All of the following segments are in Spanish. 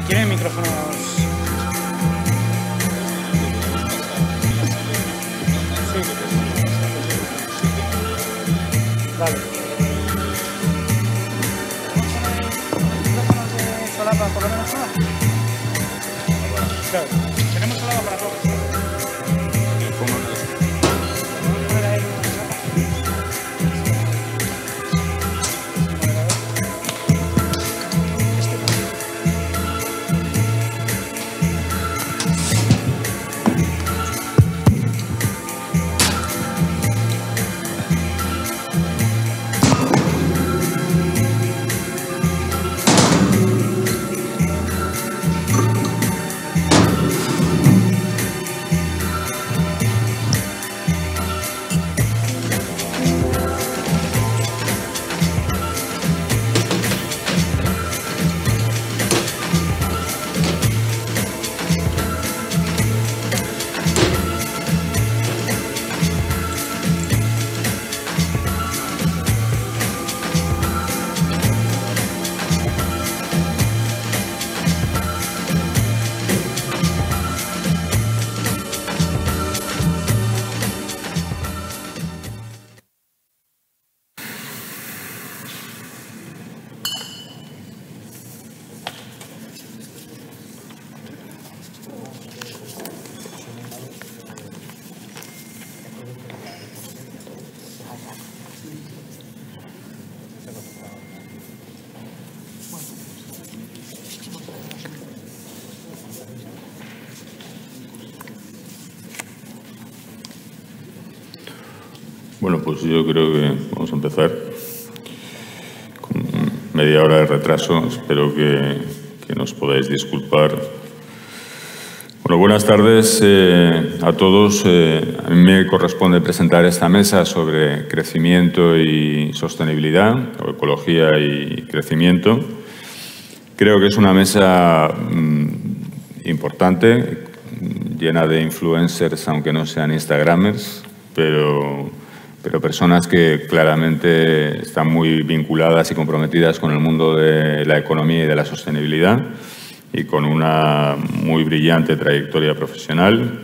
¿Tienen micrófonos? Sí. Vale. ¿Micrófonos de solapa por lo menos uno? Claro. Tenemos solapa para todos. Bueno, pues yo creo que vamos a empezar con media hora de retraso. Espero que nos podáis disculpar. Bueno, buenas tardes a todos. A mí me corresponde presentar esta mesa sobre crecimiento y sostenibilidad, o ecología y crecimiento. Creo que es una mesa importante, llena de influencers, aunque no sean instagramers, pero personas que claramente están muy vinculadas y comprometidas con el mundo de la economía y de la sostenibilidad y con una muy brillante trayectoria profesional.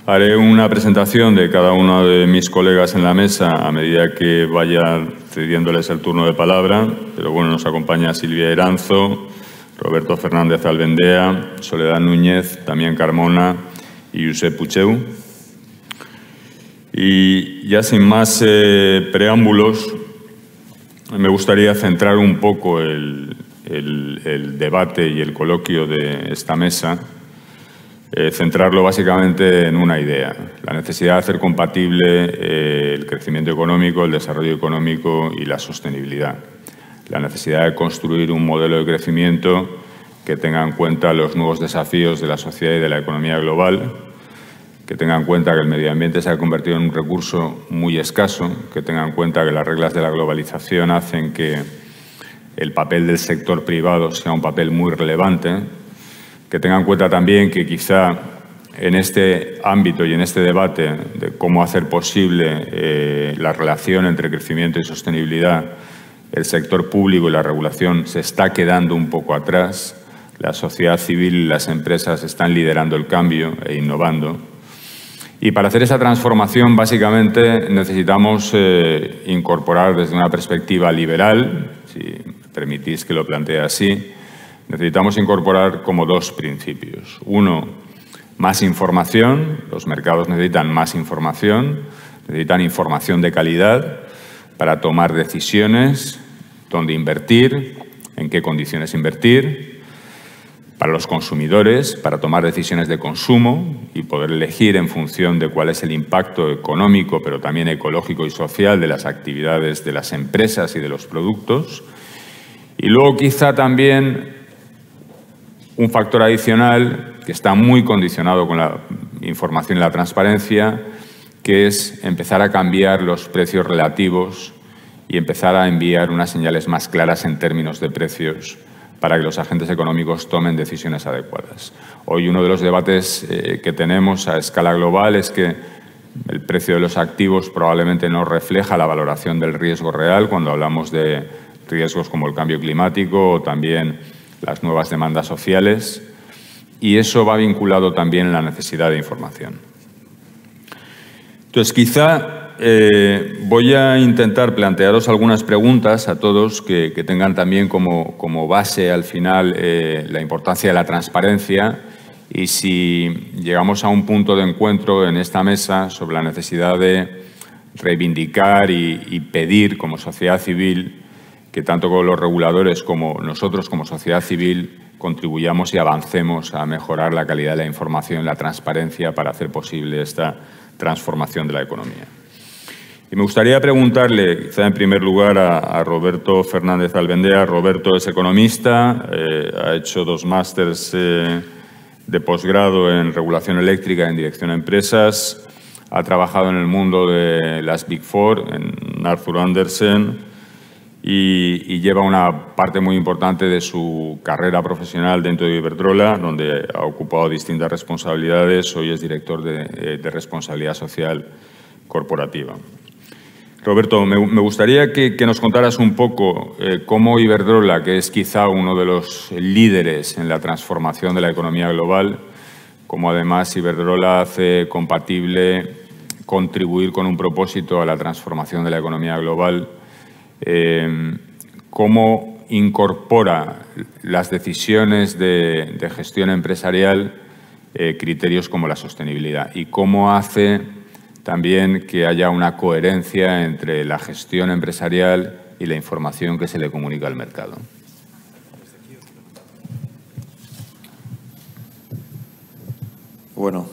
Haré una presentación de cada uno de mis colegas en la mesa a medida que vaya cediéndoles el turno de palabra, pero bueno, nos acompaña Silvia Iranzo, Roberto Fernández Albendea, Soledad Núñez, Damián Carmona y Josep Pucheu. Y ya sin más preámbulos, me gustaría centrar un poco el debate y el coloquio de esta mesa, centrarlo básicamente en una idea: la necesidad de hacer compatible el crecimiento económico, el desarrollo económico y la sostenibilidad. La necesidad de construir un modelo de crecimiento que tenga en cuenta los nuevos desafíos de la sociedad y de la economía global, que tenga en cuenta que el medio ambiente se ha convertido en un recurso muy escaso, que tenga en cuenta que las reglas de la globalización hacen que el papel del sector privado sea un papel muy relevante, que tenga en cuenta también que quizá en este ámbito y en este debate de cómo hacer posible la relación entre crecimiento y sostenibilidad, el sector público y la regulación se está quedando un poco atrás. La sociedad civil y las empresas están liderando el cambio e innovando. Y para hacer esa transformación, básicamente, necesitamos incorporar desde una perspectiva liberal, si me permitís que lo plantee así, necesitamos incorporar como dos principios. Uno, más información. Los mercados necesitan más información, necesitan información de calidad para tomar decisiones, dónde invertir, en qué condiciones invertir. Para los consumidores, para tomar decisiones de consumo y poder elegir en función de cuál es el impacto económico, pero también ecológico y social de las actividades de las empresas y de los productos. Y luego quizá también un factor adicional que está muy condicionado con la información y la transparencia, que es empezar a cambiar los precios relativos y empezar a enviar unas señales más claras en términos de precios para que los agentes económicos tomen decisiones adecuadas. Hoy uno de los debates que tenemos a escala global es que el precio de los activos probablemente no refleja la valoración del riesgo real cuando hablamos de riesgos como el cambio climático o también las nuevas demandas sociales, y eso va vinculado también en la necesidad de información. Entonces, quizá voy a intentar plantearos algunas preguntas a todos que tengan también como base al final la importancia de la transparencia, y si llegamos a un punto de encuentro en esta mesa sobre la necesidad de reivindicar y pedir como sociedad civil que tanto con los reguladores como nosotros como sociedad civil contribuyamos y avancemos a mejorar la calidad de la información y la transparencia para hacer posible esta transformación de la economía. Y me gustaría preguntarle, quizá en primer lugar, a Roberto Fernández Albendea. Roberto es economista, ha hecho 2 másters de posgrado en regulación eléctrica y en dirección a empresas, ha trabajado en el mundo de las Big Four, en Arthur Andersen, y lleva una parte muy importante de su carrera profesional dentro de Iberdrola, donde ha ocupado distintas responsabilidades. Hoy es director de responsabilidad social corporativa. Roberto, me gustaría que nos contaras un poco cómo Iberdrola, que es quizá uno de los líderes en la transformación de la economía global, cómo además Iberdrola hace compatible contribuir con un propósito a la transformación de la economía global, cómo incorpora las decisiones de gestión empresarial criterios como la sostenibilidad, y cómo hace también que haya una coherencia entre la gestión empresarial y la información que se le comunica al mercado. Bueno,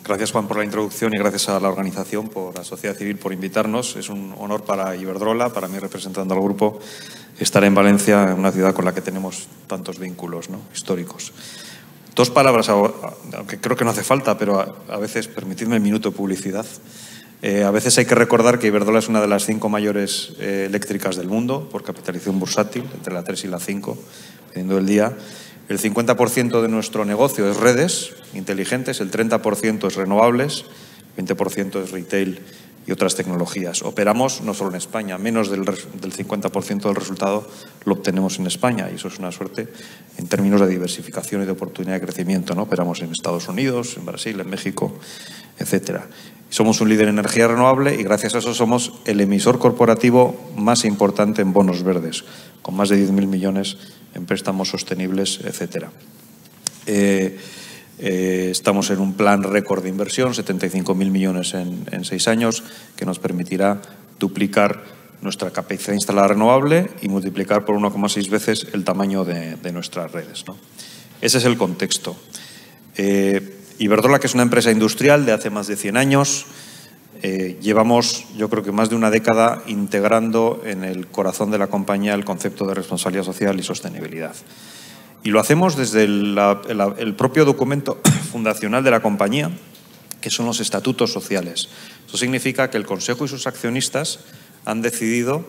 gracias, Juan, por la introducción, y gracias a la organización, por la sociedad civil, por invitarnos. Es un honor para Iberdrola, para mí representando al grupo, estar en Valencia, una ciudad con la que tenemos tantos vínculos, ¿no?, históricos. 2 palabras, aunque creo que no hace falta, pero a veces, permitidme el minuto de publicidad. A veces hay que recordar que Iberdrola es una de las 5 mayores eléctricas del mundo por capitalización bursátil, entre la 3 y la 5, dependiendo del día. El 50% de nuestro negocio es redes inteligentes, el 30% es renovables, 20% es retail y otras tecnologías. Operamos no solo en España, menos del 50% del resultado lo obtenemos en España, y eso es una suerte en términos de diversificación y de oportunidad de crecimiento, ¿no? Operamos en Estados Unidos, en Brasil, en México, etcétera. Somos un líder en energía renovable y gracias a eso somos el emisor corporativo más importante en bonos verdes, con más de 10.000 millones en préstamos sostenibles, etcétera. Estamos en un plan récord de inversión, 75.000 millones en 6 años, que nos permitirá duplicar nuestra capacidad instalada renovable y multiplicar por 1,6 veces el tamaño de nuestras redes, ¿no? Ese es el contexto. Iberdrola, que es una empresa industrial de hace más de 100 años, llevamos, yo creo que más de una década, integrando en el corazón de la compañía el concepto de responsabilidad social y sostenibilidad. Y lo hacemos desde el propio documento fundacional de la compañía, que son los estatutos sociales. Eso significa que el Consejo y sus accionistas han decidido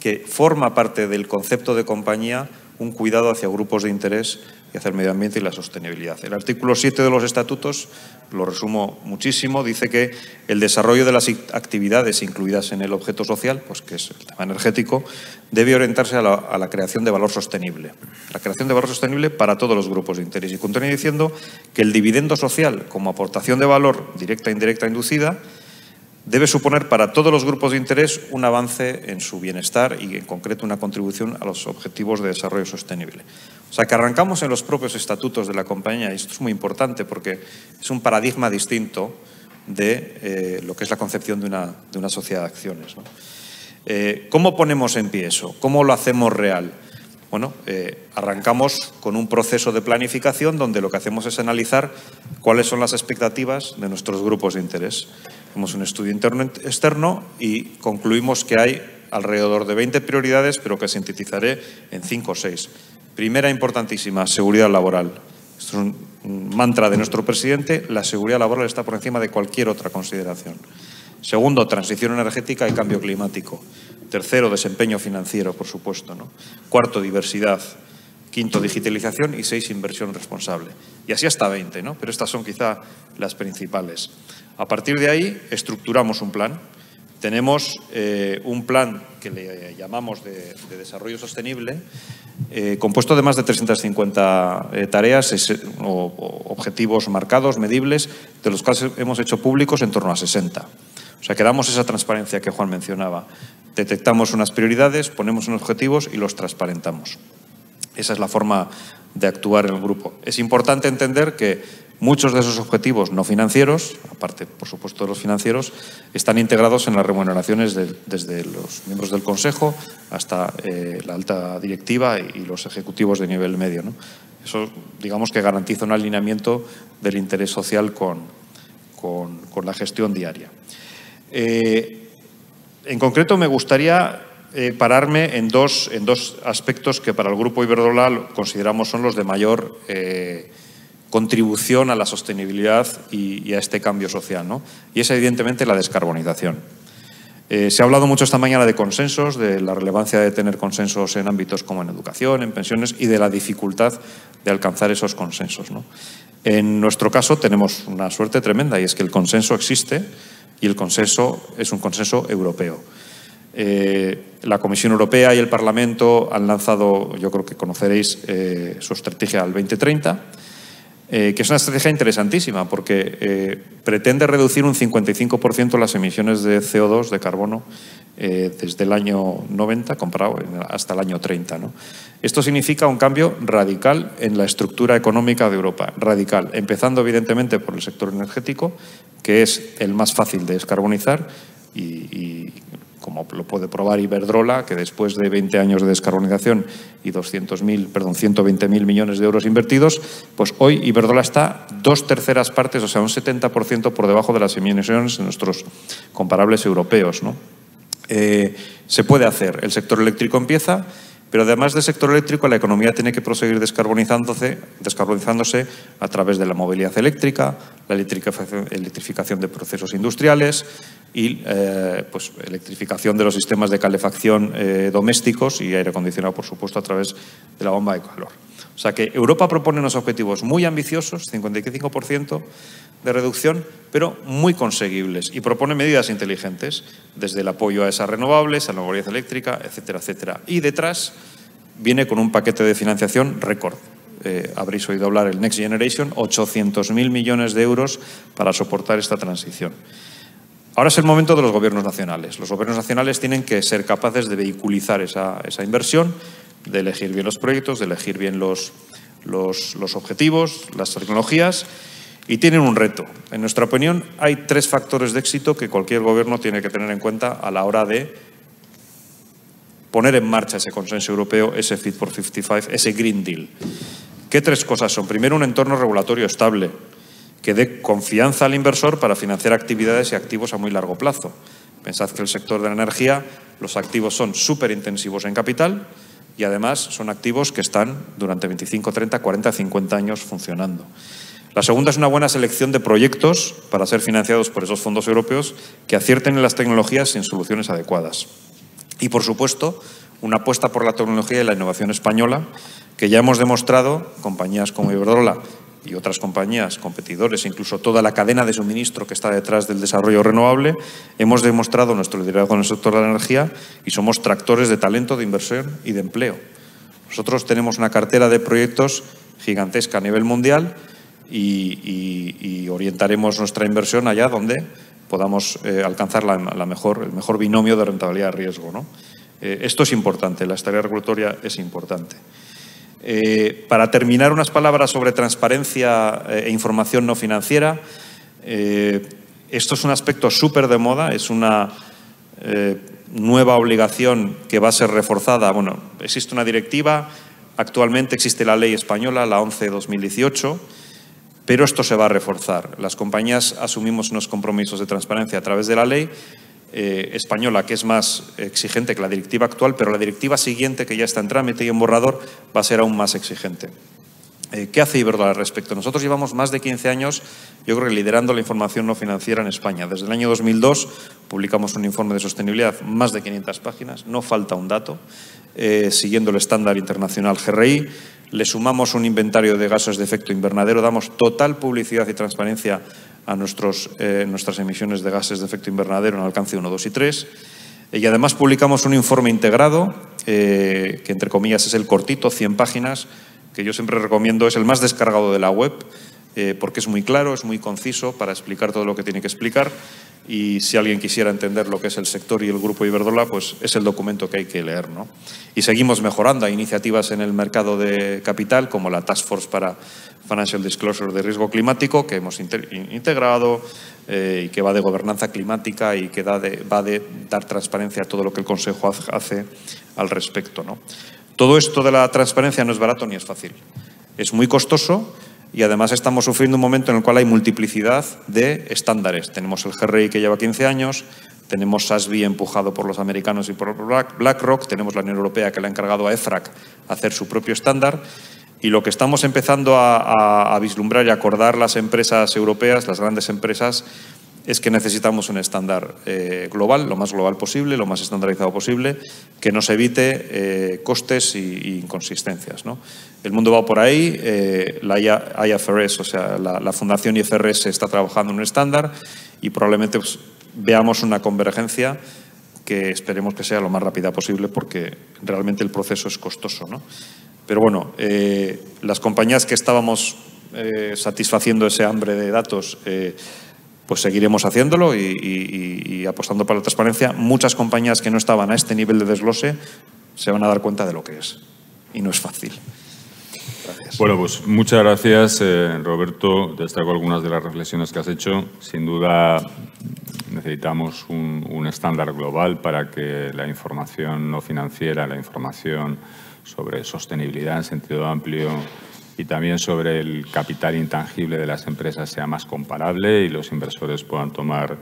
que forma parte del concepto de compañía un cuidado hacia grupos de interés y hacia el medio ambiente y la sostenibilidad. El artículo 7 de los estatutos, lo resumo muchísimo, dice que el desarrollo de las actividades incluidas en el objeto social, pues que es el tema energético, debe orientarse a la creación de valor sostenible. La creación de valor sostenible para todos los grupos de interés. Y continúa diciendo que el dividendo social, como aportación de valor directa, indirecta, inducida, debe suponer para todos los grupos de interés un avance en su bienestar y, en concreto, una contribución a los objetivos de desarrollo sostenible. O sea, que arrancamos en los propios estatutos de la compañía, y esto es muy importante porque es un paradigma distinto de lo que es la concepción de una sociedad de acciones, ¿no? ¿Cómo ponemos en pie eso? ¿Cómo lo hacemos real? Bueno, arrancamos con un proceso de planificación donde lo que hacemos es analizar cuáles son las expectativas de nuestros grupos de interés. Hacemos un estudio interno-externo y concluimos que hay alrededor de 20 prioridades, pero que sintetizaré en 5 o 6. Primera, importantísima, seguridad laboral. Esto es un mantra de nuestro presidente: la seguridad laboral está por encima de cualquier otra consideración. Segundo, transición energética y cambio climático. Tercero, desempeño financiero, por supuesto, ¿no? Cuarto, diversidad. Quinto, digitalización. Y 6, inversión responsable. Y así hasta 20, ¿no? Pero estas son quizá las principales. A partir de ahí, estructuramos un plan tenemos un plan que le llamamos de desarrollo sostenible, compuesto de más de 350 tareas o objetivos marcados, medibles, de los cuales hemos hecho públicos en torno a 60. O sea, que damos esa transparencia que Juan mencionaba. Detectamos unas prioridades, ponemos unos objetivos y los transparentamos. Esa es la forma de actuar en el grupo. Es importante entender que muchos de esos objetivos no financieros, aparte, por supuesto, de los financieros, están integrados en las remuneraciones desde los miembros del Consejo hasta la alta directiva y los ejecutivos de nivel medio, ¿no? Eso, digamos, que garantiza un alineamiento del interés social con la gestión diaria. En concreto, me gustaría pararme en dos aspectos que para el Grupo Iberdrola consideramos son los de mayor contribución a la sostenibilidad y a este cambio social, ¿no? Y es evidentemente la descarbonización. Se ha hablado mucho esta mañana de consensos, de la relevancia de tener consensos en ámbitos como en educación, en pensiones y de la dificultad de alcanzar esos consensos, ¿no? En nuestro caso tenemos una suerte tremenda y es que el consenso existe y el consenso es un consenso europeo. La Comisión Europea y el Parlamento han lanzado, yo creo que conoceréis, su estrategia al 2030, que es una estrategia interesantísima porque pretende reducir un 55% las emisiones de CO2, de carbono, desde el año 90 comparado hasta el año 30, ¿no? Esto significa un cambio radical en la estructura económica de Europa, radical, empezando evidentemente por el sector energético, que es el más fácil de descarbonizar y como lo puede probar Iberdrola, que después de 20 años de descarbonización y 120.000 millones de euros invertidos, pues hoy Iberdrola está 2/3 partes, o sea, un 70% por debajo de las emisiones de nuestros comparables europeos, ¿no? Se puede hacer. El sector eléctrico empieza, pero además del sector eléctrico, la economía tiene que proseguir descarbonizándose a través de la movilidad eléctrica, la electrificación de procesos industriales y pues, electrificación de los sistemas de calefacción domésticos y aire acondicionado, por supuesto, a través de la bomba de calor. O sea que Europa propone unos objetivos muy ambiciosos, 55% de reducción, pero muy conseguibles, y propone medidas inteligentes, desde el apoyo a esas renovables, a la movilidad eléctrica, etcétera, etcétera. Y detrás viene con un paquete de financiación récord. Habréis oído hablar del Next Generation, 800.000 millones de euros para soportar esta transición. Ahora es el momento de los gobiernos nacionales. Los gobiernos nacionales tienen que ser capaces de vehiculizar esa inversión, de elegir bien los proyectos, de elegir bien los objetivos, las tecnologías, y tienen un reto. En nuestra opinión, hay 3 factores de éxito que cualquier gobierno tiene que tener en cuenta a la hora de poner en marcha ese consenso europeo, ese Fit for 55, ese Green Deal. ¿Qué 3 cosas son? Primero, un entorno regulatorio estable, que dé confianza al inversor para financiar actividades y activos a muy largo plazo. Pensad que el sector de la energía, los activos son súper intensivos en capital y además son activos que están durante 25, 30, 40, 50 años funcionando. La segunda es una buena selección de proyectos para ser financiados por esos fondos europeos que acierten en las tecnologías y en soluciones adecuadas. Y, por supuesto, una apuesta por la tecnología y la innovación española, que ya hemos demostrado, compañías como Iberdrola y otras compañías, competidores, incluso toda la cadena de suministro que está detrás del desarrollo renovable, hemos demostrado nuestro liderazgo en el sector de la energía y somos tractores de talento, de inversión y de empleo. Nosotros tenemos una cartera de proyectos gigantesca a nivel mundial y orientaremos nuestra inversión allá donde podamos alcanzar el mejor binomio de rentabilidad-riesgo, ¿no? Esto es importante, la estabilidad regulatoria es importante. Para terminar, unas palabras sobre transparencia e información no financiera. Esto es un aspecto súper de moda, es una nueva obligación que va a ser reforzada. Bueno, existe una directiva, actualmente existe la ley española, la 11/2018, pero esto se va a reforzar. Las compañías asumimos unos compromisos de transparencia a través de la ley española, que es más exigente que la directiva actual, pero la directiva siguiente, que ya está en trámite y en borrador, va a ser aún más exigente. ¿Qué hace Iberdrola al respecto? Nosotros llevamos más de 15 años, yo creo que liderando la información no financiera en España. Desde el año 2002 publicamos un informe de sostenibilidad, más de 500 páginas, no falta un dato, siguiendo el estándar internacional GRI. le sumamos un inventario de gases de efecto invernadero, damos total publicidad y transparencia a nuestras emisiones de gases de efecto invernadero en alcance 1, 2 y 3. Y además publicamos un informe integrado, que entre comillas es el cortito, 100 páginas, que yo siempre recomiendo, es el más descargado de la web, porque es muy claro, es muy conciso para explicar todo lo que tiene que explicar. Y si alguien quisiera entender lo que es el sector y el Grupo Iberdrola, pues es el documento que hay que leer, ¿no? Y seguimos mejorando. Hay iniciativas en el mercado de capital, como la Task Force para Financial Disclosure de riesgo climático, que hemos integrado y que va de gobernanza climática y que va de dar transparencia a todo lo que el Consejo hace al respecto, ¿no? Todo esto de la transparencia no es barato ni es fácil. Es muy costoso. Y además estamos sufriendo un momento en el cual hay multiplicidad de estándares. Tenemos el GRI que lleva 15 años, tenemos SASB empujado por los americanos y por BlackRock, tenemos la Unión Europea que le ha encargado a EFRAG hacer su propio estándar. Y lo que estamos empezando a vislumbrar y acordar las empresas europeas, las grandes empresas, es que necesitamos un estándar global, lo más global posible, lo más estandarizado posible, que nos evite costes y inconsistencias, ¿no? El mundo va por ahí, la IFRS, o sea, la Fundación IFRS está trabajando en un estándar y probablemente pues, veamos una convergencia que esperemos que sea lo más rápida posible porque realmente el proceso es costoso, ¿no? Pero bueno, las compañías que estábamos satisfaciendo ese hambre de datos, pues seguiremos haciéndolo y apostando por la transparencia. Muchas compañías que no estaban a este nivel de desglose se van a dar cuenta de lo que es. Y no es fácil. Gracias. Bueno, pues muchas gracias, Roberto. Destaco algunas de las reflexiones que has hecho. Sin duda necesitamos un estándar global para que la información no financiera, la información sobre sostenibilidad en sentido amplio y también sobre el capital intangible de las empresas sea más comparable y los inversores puedan tomar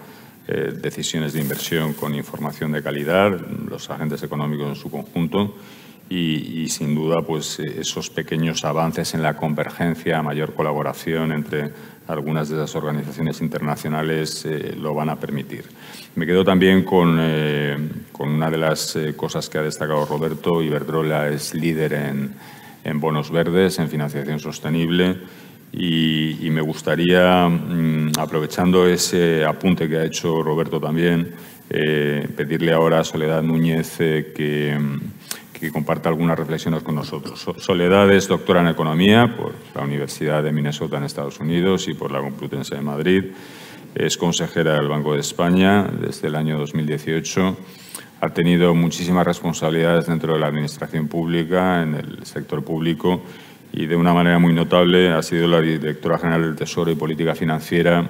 decisiones de inversión con información de calidad, los agentes económicos en su conjunto y sin duda pues esos pequeños avances en la convergencia, mayor colaboración entre algunas de esas organizaciones internacionales lo van a permitir. Me quedo también con una de las cosas que ha destacado Roberto. Iberdrola es líder en bonos verdes, en financiación sostenible y me gustaría, aprovechando ese apunte que ha hecho Roberto también, pedirle ahora a Soledad Núñez que comparta algunas reflexiones con nosotros. Soledad es doctora en Economía por la Universidad de Minnesota en Estados Unidos y por la Complutense de Madrid. Es consejera del Banco de España desde el año 2018. Ha tenido muchísimas responsabilidades dentro de la administración pública, en el sector público, y de una manera muy notable ha sido la directora general del Tesoro y Política Financiera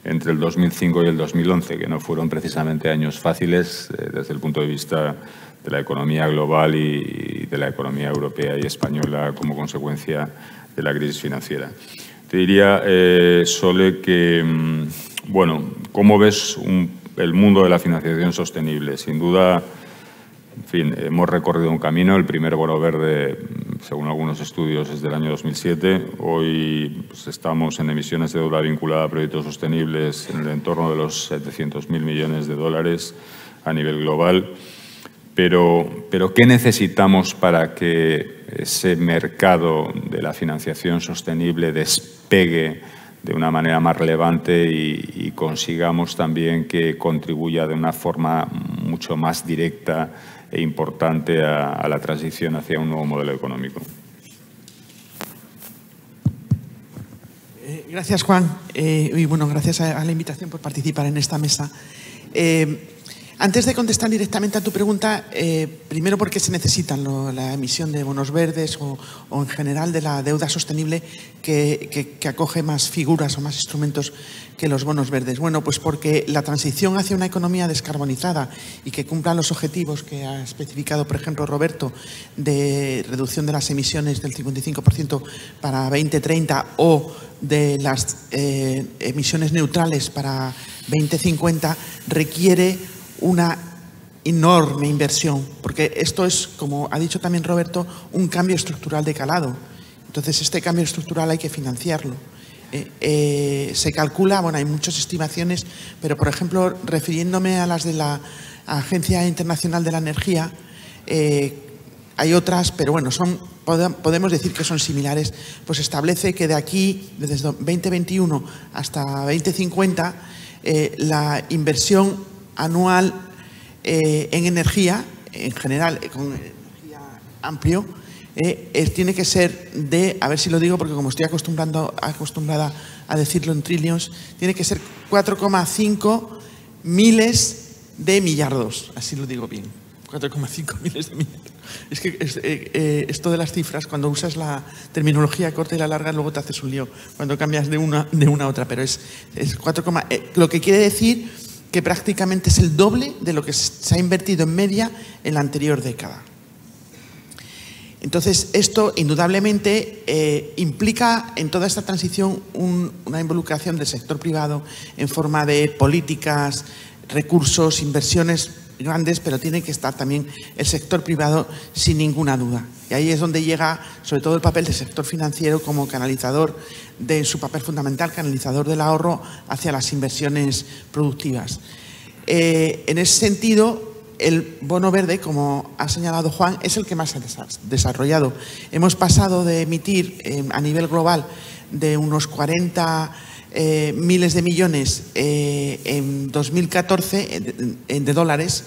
entre el 2005 y el 2011, que no fueron precisamente años fáciles desde el punto de vista de la economía global y de la economía europea y española como consecuencia de la crisis financiera. Te diría, Sole, que, bueno, ¿cómo ves el mundo de la financiación sostenible? Sin duda, en fin, hemos recorrido un camino. El primer bono verde, según algunos estudios, es del año 2007. Hoy pues, estamos en emisiones de deuda vinculada a proyectos sostenibles en el entorno de los 700.000 millones de dólares a nivel global. Pero ¿qué necesitamos para que ese mercado de la financiación sostenible despegue de una manera más relevante y consigamos también que contribuya de una forma mucho más directa e importante a la transición hacia un nuevo modelo económico? Gracias, Juan. Y bueno, gracias a la invitación por participar en esta mesa. Antes de contestar directamente a tu pregunta, primero porque se necesitan la emisión de bonos verdes o en general de la deuda sostenible que acoge más figuras o más instrumentos que los bonos verdes. Bueno, pues porque la transición hacia una economía descarbonizada y que cumpla los objetivos que ha especificado, por ejemplo, Roberto, de reducción de las emisiones del 55% para 2030 o de las emisiones neutrales para 2050, requiere una enorme inversión, porque esto es, como ha dicho también Roberto, un cambio estructural de calado. Entonces, este cambio estructural hay que financiarlo. Se calcula, bueno, hay muchas estimaciones, pero, por ejemplo, refiriéndome a las de la Agencia Internacional de la Energía, hay otras, pero bueno, podemos decir que son similares. Pues establece que de aquí, desde 2021 hasta 2050, la inversión anual en energía, en general, con energía amplio, tiene que ser de, a ver si lo digo porque como estoy acostumbrada a decirlo en trillions, tiene que ser 4,5 miles de millardos, así lo digo bien, 4,5 miles de millardos. Es que esto de las cifras, cuando usas la terminología corta y la larga, luego te haces un lío cuando cambias de una a otra, pero es 4, lo que quiere decir que prácticamente es el doble de lo que se ha invertido en media en la anterior década. Entonces, esto indudablemente implica en toda esta transición una involucración del sector privado en forma de políticas, recursos, inversiones grandes, pero tiene que estar también el sector privado sin ninguna duda. Y ahí es donde llega sobre todo el papel del sector financiero como canalizador de su papel fundamental, canalizador del ahorro hacia las inversiones productivas. En ese sentido, el bono verde, como ha señalado Juan, es el que más se ha desarrollado. Hemos pasado de emitir a nivel global de unos 40 miles de millones en 2014 de dólares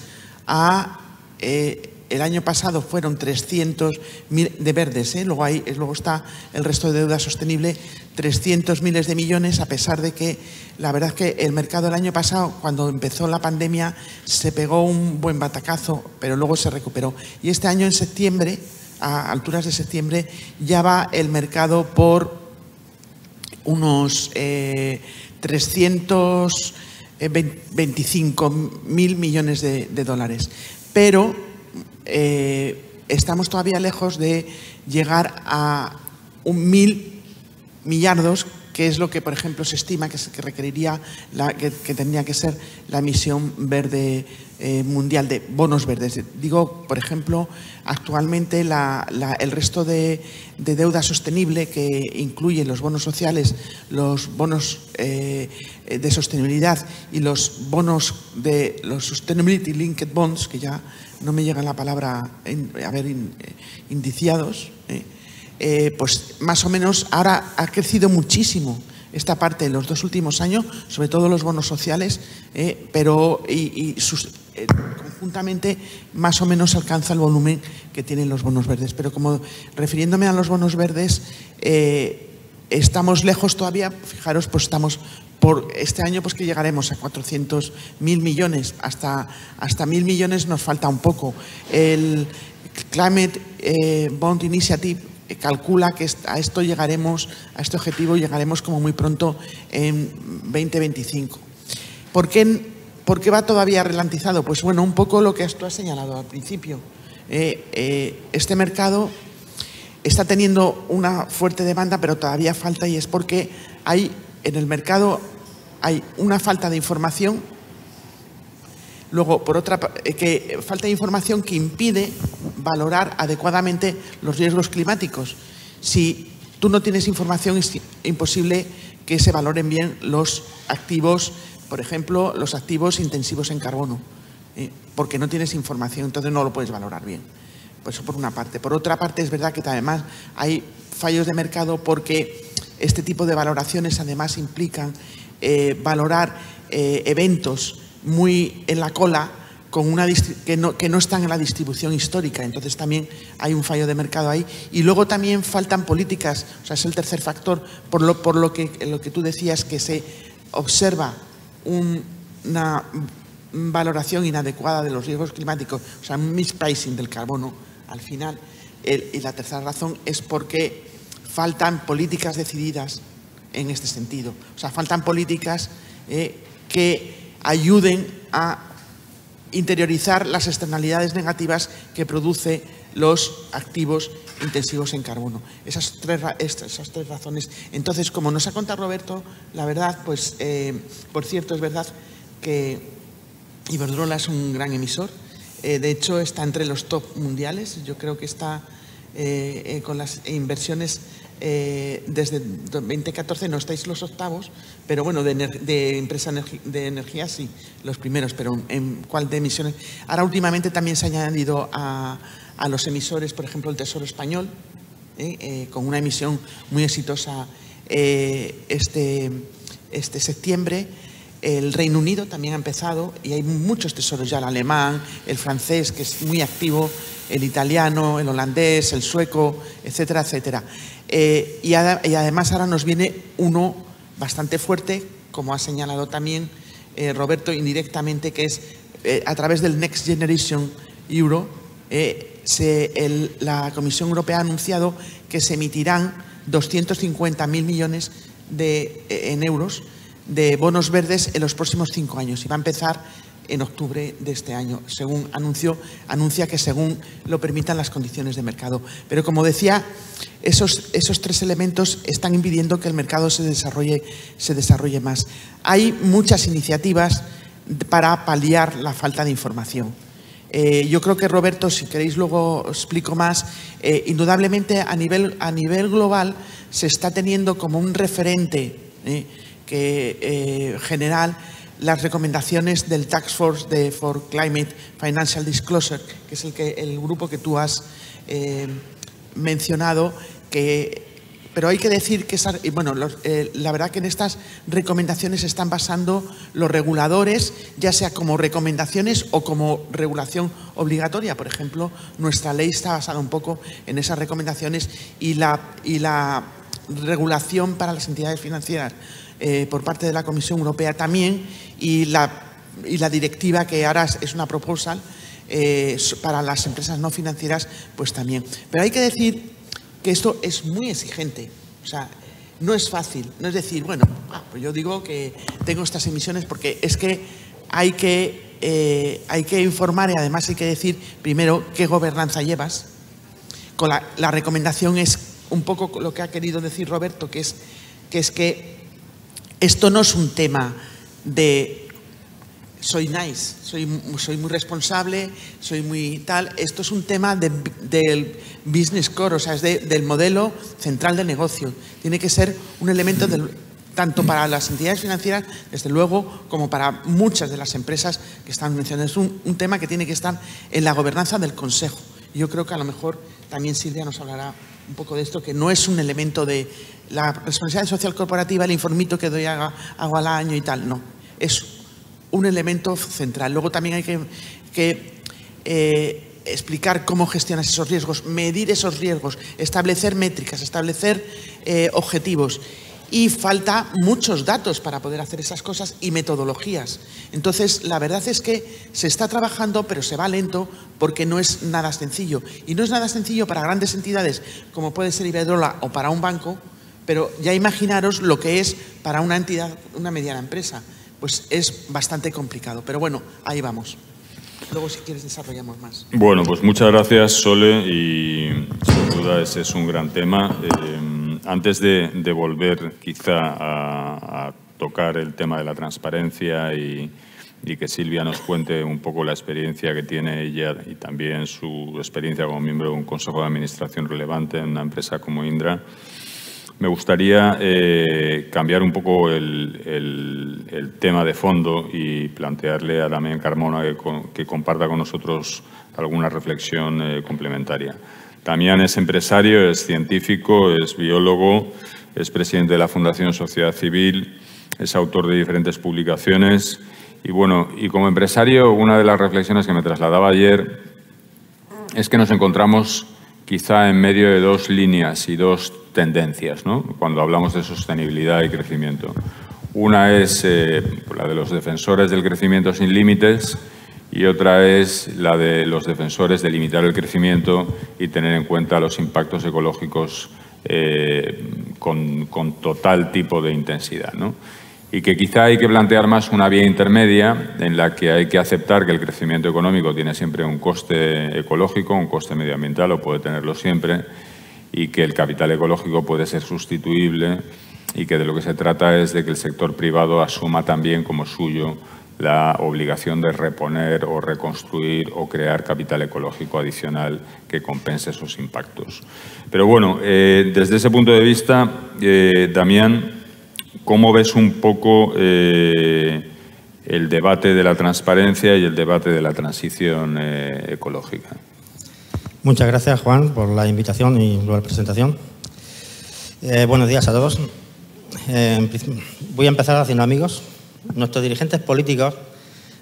a el año pasado fueron 300.000 de verdes, luego está el resto de deuda sostenible, 300 miles de millones, a pesar de que la verdad es que el mercado el año pasado, cuando empezó la pandemia, se pegó un buen batacazo, pero luego se recuperó. Y este año en septiembre, a alturas de septiembre, ya va el mercado por unos 325.000 millones de dólares. Pero estamos todavía lejos de llegar a 1.000 millardos, que es lo que, por ejemplo, se estima que requeriría, que tendría que ser la emisión verde mundial de bonos verdes. Digo, por ejemplo, actualmente el resto de deuda sostenible, que incluye los bonos sociales, los bonos de sostenibilidad y los bonos de los Sustainability Linked Bonds, que ya no me llega la palabra, indiciados, pues más o menos ahora ha crecido muchísimo esta parte en los 2 últimos años, sobre todo los bonos sociales, pero conjuntamente más o menos alcanza el volumen que tienen los bonos verdes. Pero como refiriéndome a los bonos verdes, estamos lejos todavía. Fijaros, pues estamos por este año, pues que llegaremos a 400.000 millones, hasta 1.000 millones nos falta un poco. El Climate Bond Initiative calcula que a este objetivo llegaremos como muy pronto en 2025. ¿Por qué va todavía ralentizado? Pues bueno, un poco lo que tú has señalado al principio. Este mercado está teniendo una fuerte demanda, pero todavía falta, y es porque en el mercado hay una falta de información. Luego, por otra parte, falta de información que impide valorar adecuadamente los riesgos climáticos. Si tú no tienes información, es imposible que se valoren bien los activos, por ejemplo, los activos intensivos en carbono, porque no tienes información, entonces no lo puedes valorar bien. Pues eso por una parte. Por otra parte, es verdad que además hay fallos de mercado porque este tipo de valoraciones además implican valorar eventos muy en la cola que no están en la distribución histórica. Entonces también hay un fallo de mercado ahí. Y luego también faltan políticas, o sea, es el tercer factor, por lo que tú decías, que se observa una valoración inadecuada de los riesgos climáticos, o sea, un mispricing del carbono al final. Y la tercera razón es porque faltan políticas decididas en este sentido. O sea, faltan políticas que ayuden a interiorizar las externalidades negativas que produce los activos intensivos en carbono. Esas tres razones. Entonces, como nos ha contado Roberto, la verdad, pues, por cierto, es verdad que Iberdrola es un gran emisor. De hecho, está entre los top mundiales. Yo creo que está con las inversiones desde 2014, no estáis los octavos, pero bueno, de empresa de energía sí, los primeros, pero en cuál de emisiones. Ahora últimamente también se ha añadido a a los emisores, por ejemplo, el Tesoro Español, con una emisión muy exitosa este septiembre. El Reino Unido también ha empezado y hay muchos tesoros ya, el alemán, el francés, que es muy activo, el italiano, el holandés, el sueco, etcétera, etcétera. Y además ahora nos viene uno bastante fuerte, como ha señalado también Roberto indirectamente, que es a través del Next Generation Euro. La Comisión Europea ha anunciado que se emitirán 250.000 millones en euros de bonos verdes en los próximos 5 años y va a empezar en octubre de este año, según anuncia que según lo permitan las condiciones de mercado. Pero como decía, esos 3 elementos están impidiendo que el mercado se desarrolle más. Hay muchas iniciativas para paliar la falta de información. Yo creo que, Roberto, si queréis luego explico más, indudablemente a nivel global se está teniendo como un referente general las recomendaciones del Task Force for Climate Financial Disclosure, que es el grupo que tú has mencionado, pero hay que decir que la verdad que en estas recomendaciones se están basando los reguladores, ya sea como recomendaciones o como regulación obligatoria. Por ejemplo, nuestra ley está basada un poco en esas recomendaciones y la regulación para las entidades financieras por parte de la Comisión Europea también, y la directiva que ahora es una proposal para las empresas no financieras, pues también. Pero hay que decir que esto es muy exigente, o sea, no es fácil, no es decir, bueno, pues yo digo que tengo estas emisiones porque es que hay que informar y además hay que decir primero qué gobernanza llevas. La recomendación es un poco lo que ha querido decir Roberto, que es que esto no es un tema de soy nice, soy muy responsable, soy muy tal. Esto es un tema del business core, o sea, es del modelo central del negocio. Tiene que ser un elemento tanto para las entidades financieras, desde luego, como para muchas de las empresas que están mencionando. Es un tema que tiene que estar en la gobernanza del Consejo. Yo creo que a lo mejor también Silvia nos hablará un poco de esto, que no es un elemento de la responsabilidad social corporativa, el informito que doy hago al año y tal, no. Es un elemento central. Luego también hay que explicar cómo gestionas esos riesgos, medir esos riesgos, establecer métricas, establecer objetivos. Y falta muchos datos para poder hacer esas cosas y metodologías. Entonces, la verdad es que se está trabajando, pero se va lento porque no es nada sencillo. Y no es nada sencillo para grandes entidades como puede ser Iberdrola o para un banco, pero ya imaginaros lo que es para una entidad, una mediana empresa. Pues es bastante complicado. Pero bueno, ahí vamos. Luego, si quieres, desarrollamos más. Bueno, pues muchas gracias, Sole, y sin duda ese es un gran tema. Antes de volver quizá a tocar el tema de la transparencia y que Silvia nos cuente un poco la experiencia que tiene ella y también su experiencia como miembro de un consejo de administración relevante en una empresa como Indra, me gustaría cambiar un poco el tema de fondo y plantearle a Damián Carmona que comparta con nosotros alguna reflexión complementaria. Damián es empresario, es científico, es biólogo, es presidente de la Fundación Sociedad Civil, es autor de diferentes publicaciones y bueno, y como empresario una de las reflexiones que me trasladaba ayer es que nos encontramos quizá en medio de 2 líneas y 2 tendencias, ¿no? Cuando hablamos de sostenibilidad y crecimiento. Una es la de los defensores del crecimiento sin límites y otra es la de los defensores de limitar el crecimiento y tener en cuenta los impactos ecológicos con total tipo de intensidad, ¿no? Y que quizá hay que plantear más una vía intermedia en la que hay que aceptar que el crecimiento económico tiene siempre un coste ecológico, un coste medioambiental, o puede tenerlo siempre, y que el capital ecológico puede ser sustituible y que de lo que se trata es de que el sector privado asuma también como suyo la obligación de reponer o reconstruir o crear capital ecológico adicional que compense esos impactos. Pero bueno, desde ese punto de vista, Damián, ¿cómo ves un poco el debate de la transparencia y el debate de la transición ecológica? Muchas gracias, Juan, por la invitación y por la presentación. Buenos días a todos. Voy a empezar haciendo amigos. Nuestros dirigentes políticos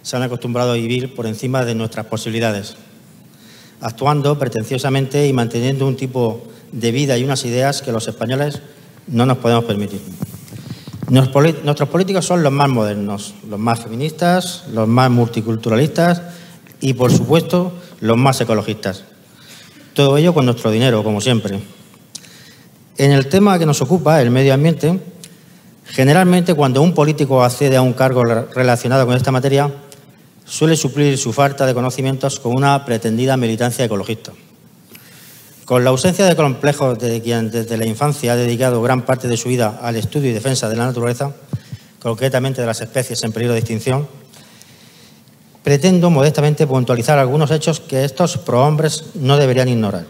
se han acostumbrado a vivir por encima de nuestras posibilidades, actuando pretenciosamente y manteniendo un tipo de vida y unas ideas que los españoles no nos podemos permitir. Nuestros políticos son los más modernos, los más feministas, los más multiculturalistas y, por supuesto, los más ecologistas. Todo ello con nuestro dinero, como siempre. En el tema que nos ocupa, el medio ambiente, generalmente cuando un político accede a un cargo relacionado con esta materia, suele suplir su falta de conocimientos con una pretendida militancia ecologista. Con la ausencia de complejos de quien desde la infancia ha dedicado gran parte de su vida al estudio y defensa de la naturaleza, concretamente de las especies en peligro de extinción, pretendo modestamente puntualizar algunos hechos que estos prohombres no deberían ignorar.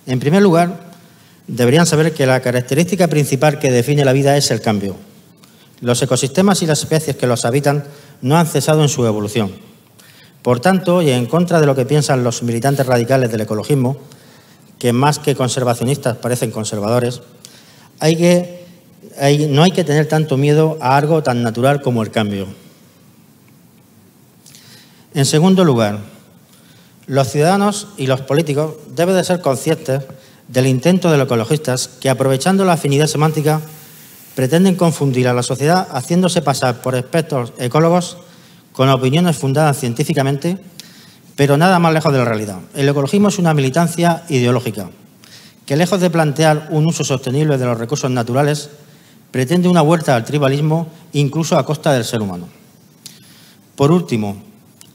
En primer lugar, deberían saber que la característica principal que define la vida es el cambio. Los ecosistemas y las especies que los habitan no han cesado en su evolución. Por tanto, y en contra de lo que piensan los militantes radicales del ecologismo, que más que conservacionistas parecen conservadores, no hay que tener tanto miedo a algo tan natural como el cambio. En segundo lugar, los ciudadanos y los políticos deben de ser conscientes del intento de los ecologistas que, aprovechando la afinidad semántica, pretenden confundir a la sociedad haciéndose pasar por expertos ecólogos con opiniones fundadas científicamente, pero nada más lejos de la realidad. El ecologismo es una militancia ideológica que, lejos de plantear un uso sostenible de los recursos naturales, pretende una vuelta al tribalismo incluso a costa del ser humano. Por último,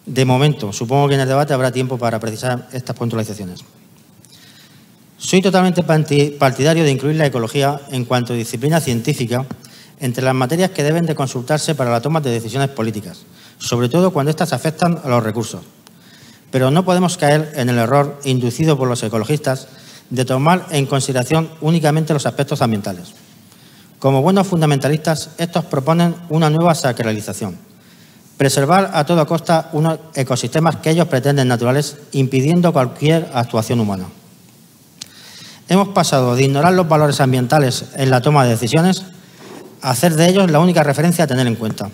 de momento, supongo que en el debate habrá tiempo para precisar estas puntualizaciones. Soy totalmente partidario de incluir la ecología en cuanto a disciplina científica entre las materias que deben de consultarse para la toma de decisiones políticas, sobre todo cuando éstas afectan a los recursos. Pero no podemos caer en el error inducido por los ecologistas de tomar en consideración únicamente los aspectos ambientales. Como buenos fundamentalistas, estos proponen una nueva sacralización: preservar a toda costa unos ecosistemas que ellos pretenden naturales, impidiendo cualquier actuación humana. Hemos pasado de ignorar los valores ambientales en la toma de decisiones a hacer de ellos la única referencia a tener en cuenta,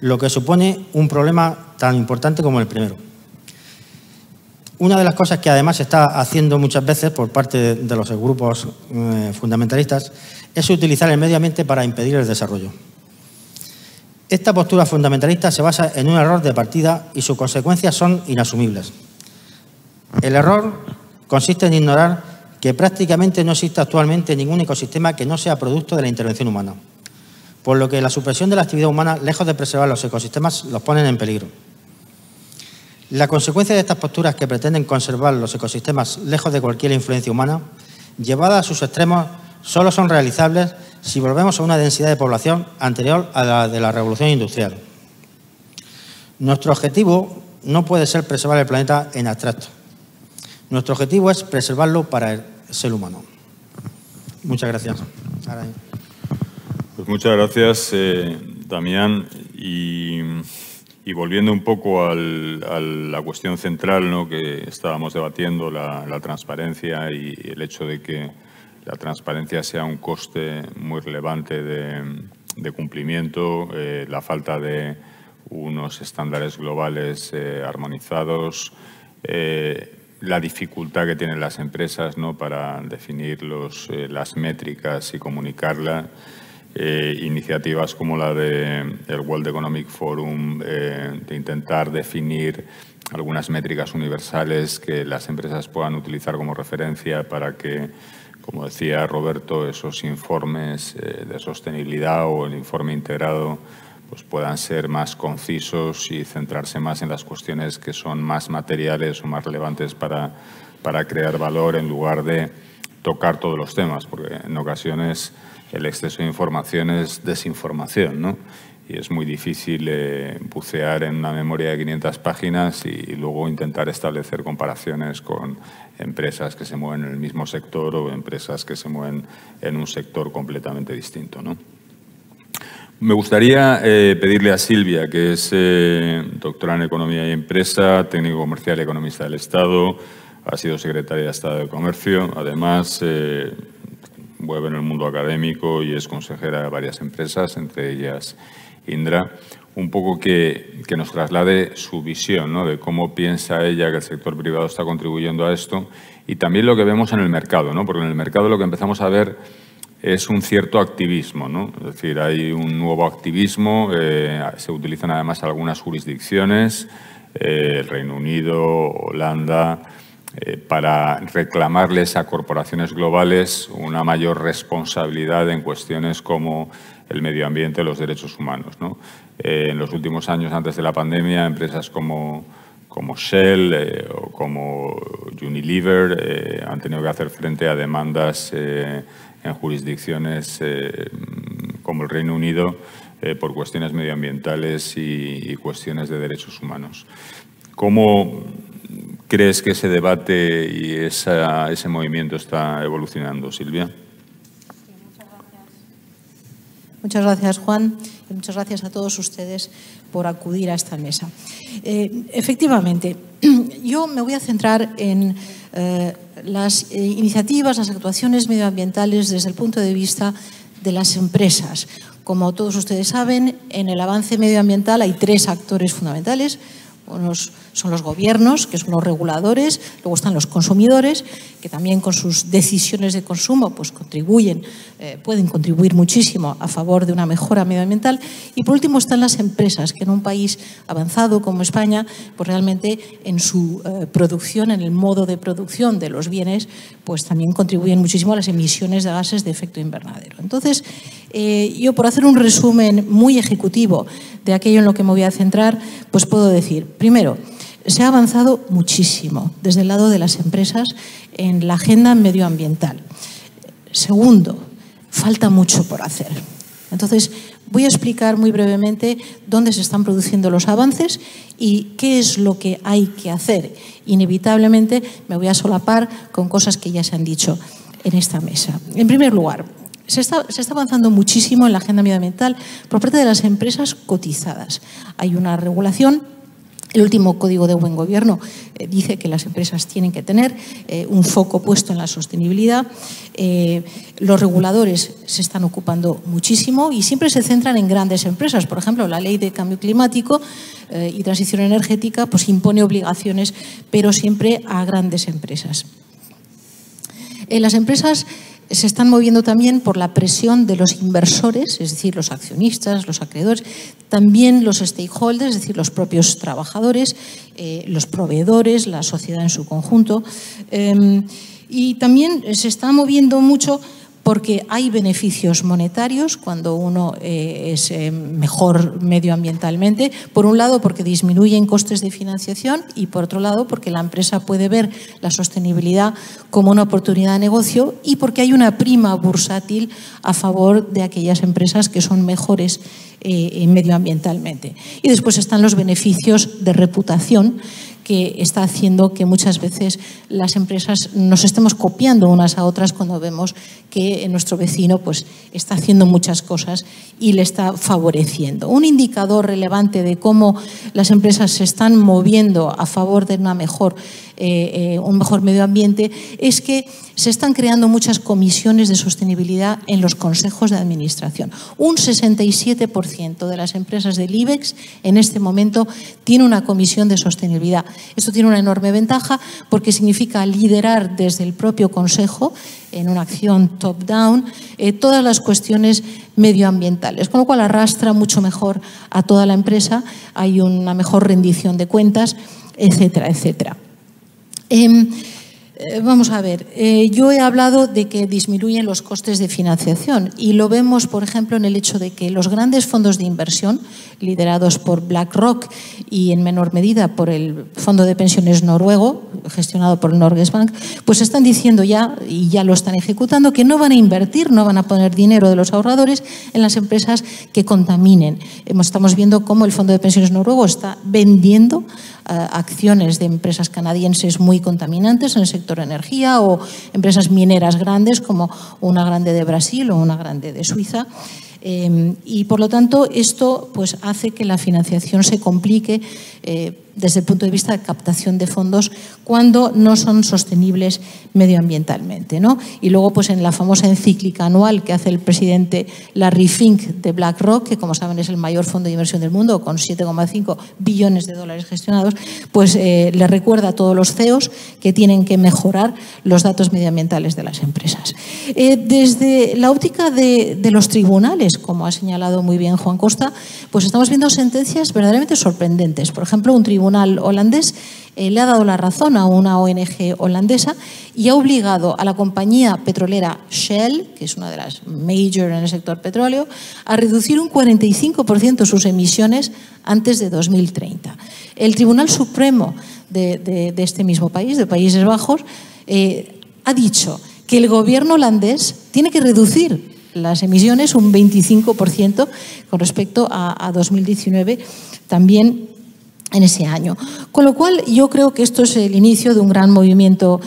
lo que supone un problema tan importante como el primero. Una de las cosas que además se está haciendo muchas veces por parte de los grupos fundamentalistas es utilizar el medio ambiente para impedir el desarrollo. Esta postura fundamentalista se basa en un error de partida y sus consecuencias son inasumibles. El error consiste en ignorar que prácticamente no existe actualmente ningún ecosistema que no sea producto de la intervención humana, por lo que la supresión de la actividad humana, lejos de preservar los ecosistemas, los ponen en peligro. La consecuencia de estas posturas que pretenden conservar los ecosistemas lejos de cualquier influencia humana, llevadas a sus extremos, solo son realizables si volvemos a una densidad de población anterior a la de la revolución industrial. Nuestro objetivo no puede ser preservar el planeta en abstracto. Nuestro objetivo es preservarlo para el ser humano. Muchas gracias. Pues muchas gracias, Damián. Y volviendo un poco a la cuestión central, ¿no?, que estábamos debatiendo, la transparencia y el hecho de que la transparencia sea un coste muy relevante de cumplimiento, la falta de unos estándares globales armonizados, la dificultad que tienen las empresas, ¿no?, para definir las métricas y comunicarlas. Iniciativas como la del World Economic Forum, de intentar definir algunas métricas universales que las empresas puedan utilizar como referencia para que, como decía Roberto, esos informes de sostenibilidad o el informe integrado pues puedan ser más concisos y centrarse más en las cuestiones que son más materiales o más relevantes para crear valor, en lugar de tocar todos los temas, porque en ocasiones el exceso de información es desinformación, ¿no? Y es muy difícil bucear en una memoria de 500 páginas y luego intentar establecer comparaciones con empresas que se mueven en el mismo sector o empresas que se mueven en un sector completamente distinto, ¿no? Me gustaría pedirle a Silvia, que es doctora en Economía y Empresa, técnico comercial y economista del Estado, ha sido secretaria de Estado de Comercio, además mueve en el mundo académico y es consejera de varias empresas, entre ellas Indra, un poco que nos traslade su visión, ¿no?, de cómo piensa ella que el sector privado está contribuyendo a esto y también lo que vemos en el mercado, ¿no?, porque en el mercado lo que empezamos a ver es un cierto activismo, ¿no? Es decir, hay un nuevo activismo, se utilizan además algunas jurisdicciones, el Reino Unido, Holanda, para reclamarles a corporaciones globales una mayor responsabilidad en cuestiones como el medio ambiente, los derechos humanos, ¿no? En los últimos años, antes de la pandemia, empresas como Shell o como Unilever han tenido que hacer frente a demandas en jurisdicciones como el Reino Unido por cuestiones medioambientales y cuestiones de derechos humanos. ¿Cómo crees que ese debate y ese movimiento está evolucionando, Silvia? Muchas gracias, Juan, y muchas gracias a todos ustedes por acudir a esta mesa. Efectivamente, yo me voy a centrar en las iniciativas, las actuaciones medioambientales desde el punto de vista de las empresas. Como todos ustedes saben, en el avance medioambiental hay tres actores fundamentales. Unos son los gobiernos, que son los reguladores, luego están los consumidores, que también con sus decisiones de consumo pues pueden contribuir muchísimo a favor de una mejora medioambiental, y por último están las empresas, que en un país avanzado como España, pues realmente en su producción, en el modo de producción de los bienes, pues también contribuyen muchísimo a las emisiones de gases de efecto invernadero. Entonces, yo, por hacer un resumen muy ejecutivo de aquello en lo que me voy a centrar, pues puedo decir, primero, se ha avanzado muchísimo desde el lado de las empresas en la agenda medioambiental. Segundo, falta mucho por hacer. Entonces, voy a explicar muy brevemente dónde se están produciendo los avances y qué es lo que hay que hacer. Inevitablemente me voy a solapar con cosas que ya se han dicho en esta mesa. En primer lugar, se está avanzando muchísimo en la agenda medioambiental por parte de las empresas cotizadas. Hay una regulación. El último Código de Buen Gobierno dice que las empresas tienen que tener un foco puesto en la sostenibilidad. Los reguladores se están ocupando muchísimo y siempre se centran en grandes empresas. Por ejemplo, la Ley de Cambio Climático y Transición Energética pues impone obligaciones, pero siempre a grandes empresas. Las empresas se están moviendo también por la presión de los inversores, es decir, los accionistas, los acreedores, también los stakeholders, es decir, los propios trabajadores, los proveedores, la sociedad en su conjunto. Y también se está moviendo mucho porque hay beneficios monetarios cuando uno es mejor medioambientalmente. Por un lado, porque disminuyen costes de financiación y, por otro lado, porque la empresa puede ver la sostenibilidad como una oportunidad de negocio y porque hay una prima bursátil a favor de aquellas empresas que son mejores medioambientalmente. Y después están los beneficios de reputación, que está haciendo que muchas veces las empresas nos estemos copiando unas a otras cuando vemos que nuestro vecino pues, está haciendo muchas cosas y le está favoreciendo. Un indicador relevante de cómo las empresas se están moviendo a favor de un mejor medio ambiente es que se están creando muchas comisiones de sostenibilidad en los consejos de administración. Un 67% de las empresas del IBEX en este momento tiene una comisión de sostenibilidad. Esto tiene una enorme ventaja porque significa liderar desde el propio consejo, en una acción top-down, todas las cuestiones medioambientales, con lo cual arrastra mucho mejor a toda la empresa, hay una mejor rendición de cuentas, etcétera, etcétera. Vamos a ver, yo he hablado de que disminuyen los costes de financiación y lo vemos, por ejemplo, en el hecho de que los grandes fondos de inversión, liderados por BlackRock y en menor medida por el fondo de pensiones noruego, gestionado por el Norges Bank, pues están diciendo ya, y ya lo están ejecutando, que no van a invertir, no van a poner dinero de los ahorradores en las empresas que contaminen. Estamos viendo cómo el fondo de pensiones noruego está vendiendo acciones de empresas canadienses muy contaminantes en el sector de energía o empresas mineras grandes como una grande de Brasil o una grande de Suiza. Y por lo tanto esto pues hace que la financiación se complique desde el punto de vista de captación de fondos cuando no son sostenibles medioambientalmente, ¿no? Y luego pues en la famosa encíclica anual que hace el presidente Larry Fink de BlackRock, que como saben es el mayor fondo de inversión del mundo con 7,5 billones de dólares gestionados, pues le recuerda a todos los CEOs que tienen que mejorar los datos medioambientales de las empresas. Desde la óptica de los tribunales, como ha señalado muy bien Juan Costa, pues estamos viendo sentencias verdaderamente sorprendentes. Por ejemplo, un tribunal holandés le ha dado la razón a una ONG holandesa y ha obligado a la compañía petrolera Shell, que es una de las major en el sector petróleo, a reducir un 45% sus emisiones antes de 2030. El Tribunal Supremo de este mismo país, de Países Bajos, ha dicho que el gobierno holandés tiene que reducir las emisiones un 25% con respecto a 2019 también en ese año. Con lo cual, yo creo que esto es el inicio de un gran movimiento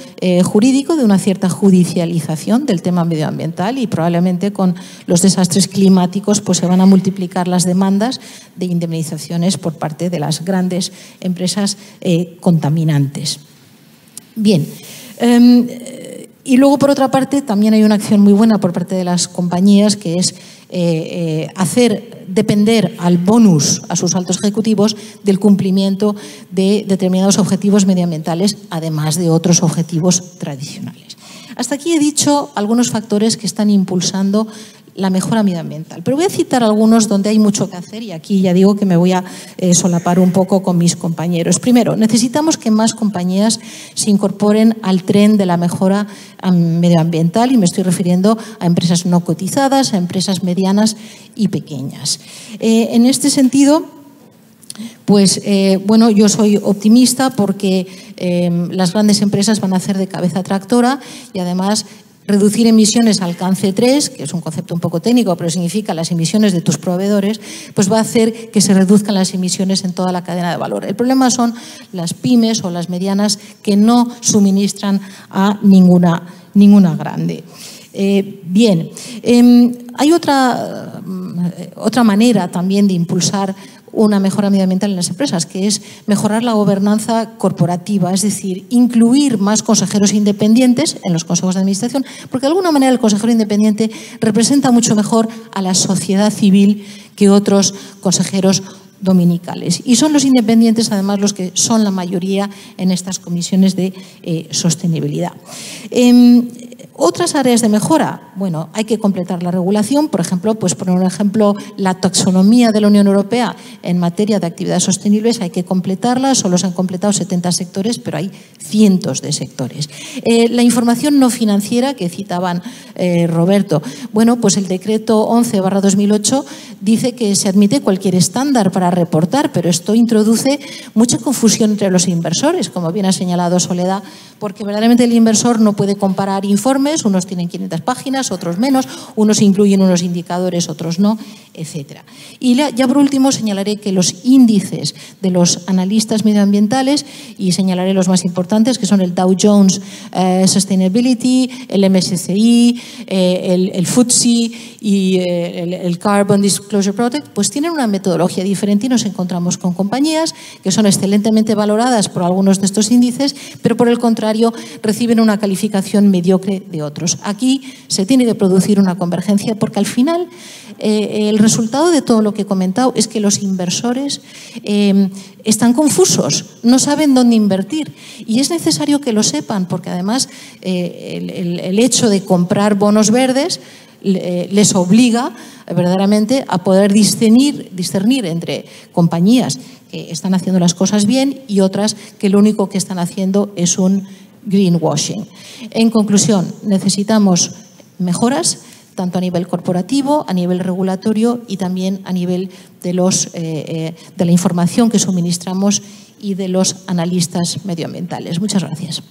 jurídico, de una cierta judicialización del tema medioambiental y probablemente con los desastres climáticos pues se van a multiplicar las demandas de indemnizaciones por parte de las grandes empresas contaminantes. Bien. Y luego, por otra parte, también hay una acción muy buena por parte de las compañías que es hacer depender al bonus a sus altos ejecutivos del cumplimiento de determinados objetivos medioambientales, además de otros objetivos tradicionales. Hasta aquí he dicho algunos factores que están impulsando la mejora medioambiental. Pero voy a citar algunos donde hay mucho que hacer y aquí ya digo que me voy a solapar un poco con mis compañeros. Primero, necesitamos que más compañías se incorporen al tren de la mejora medioambiental y me estoy refiriendo a empresas no cotizadas, a empresas medianas y pequeñas. En este sentido, pues bueno, yo soy optimista porque las grandes empresas van a hacer de cabeza tractora y además reducir emisiones al alcance 3, que es un concepto un poco técnico, pero significa las emisiones de tus proveedores, pues va a hacer que se reduzcan las emisiones en toda la cadena de valor. El problema son las pymes o las medianas que no suministran a ninguna grande. Bien, hay otra manera también de impulsar una mejora medioambiental en las empresas, que es mejorar la gobernanza corporativa, es decir, incluir más consejeros independientes en los consejos de administración, porque de alguna manera el consejero independiente representa mucho mejor a la sociedad civil que otros consejeros dominicales. Y son los independientes, además, los que son la mayoría en estas comisiones de sostenibilidad. Otras áreas de mejora, bueno, hay que completar la regulación, por ejemplo, pues poner un ejemplo, la taxonomía de la Unión Europea en materia de actividades sostenibles, hay que completarla, solo se han completado 70 sectores, pero hay cientos de sectores. La información no financiera que citaban Roberto, bueno, pues el decreto 11/2008 dice que se admite cualquier estándar para reportar, pero esto introduce mucha confusión entre los inversores, como bien ha señalado Soledad, porque verdaderamente el inversor no puede comparar informes, unos tienen 500 páginas, otros menos, unos incluyen unos indicadores, otros no, etc. Y ya por último señalaré que los índices de los analistas medioambientales, y señalaré los más importantes, que son el Dow Jones Sustainability, el MSCI, el FTSE y el Carbon Disclosure Project, pues tienen una metodología diferente y nos encontramos con compañías que son excelentemente valoradas por algunos de estos índices, pero por el contrario reciben una calificación mediocre de otros. Aquí se tiene que producir una convergencia porque al final el resultado de todo lo que he comentado es que los inversores están confusos, no saben dónde invertir y es necesario que lo sepan porque además el hecho de comprar bonos verdes les obliga verdaderamente a poder discernir entre compañías que están haciendo las cosas bien y otras que lo único que están haciendo es un greenwashing. En conclusión, necesitamos mejoras tanto a nivel corporativo, a nivel regulatorio y también a nivel de la información que suministramos y de los analistas medioambientales. Muchas gracias.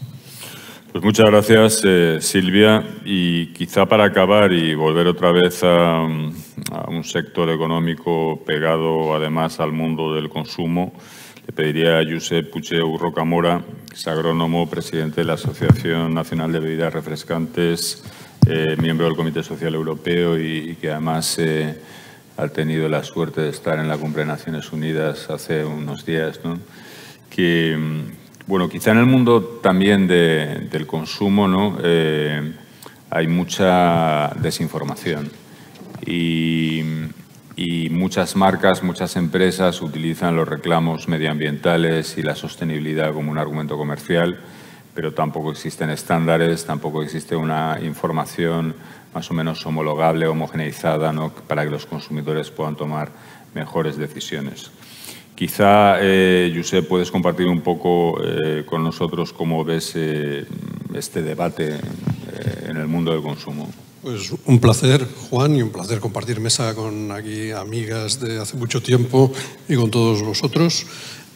Pues muchas gracias, Silvia. Y quizá para acabar y volver otra vez a un sector económico pegado además al mundo del consumo, le pediría a Josep Pucheu Rocamora, que es agrónomo, presidente de la Asociación Nacional de Bebidas Refrescantes miembro del Comité Social Europeo y que además ha tenido la suerte de estar en la Cumbre de Naciones Unidas hace unos días, ¿no? Que, bueno, quizá en el mundo también del consumo, ¿no? Hay mucha desinformación y muchas marcas, muchas empresas utilizan los reclamos medioambientales y la sostenibilidad como un argumento comercial, pero tampoco existen estándares, tampoco existe una información más o menos homologable, homogeneizada, ¿no? Para que los consumidores puedan tomar mejores decisiones. Quizá, Josep, puedes compartir un poco con nosotros cómo ves este debate en el mundo del consumo. Pues un placer, Juan, y un placer compartir mesa con aquí amigas de hace mucho tiempo y con todos vosotros.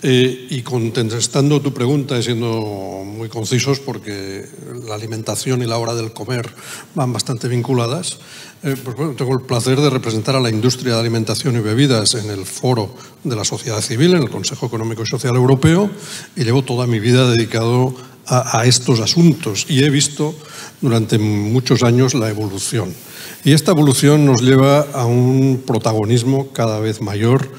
Y contestando tu pregunta y siendo muy concisos, porque la alimentación y la hora del comer van bastante vinculadas, pues bueno, tengo el placer de representar a la industria de alimentación y bebidas en el foro de la sociedad civil, en el Consejo Económico y Social Europeo, y llevo toda mi vida dedicado a estos asuntos y he visto durante muchos años la evolución. Y esta evolución nos lleva a un protagonismo cada vez mayor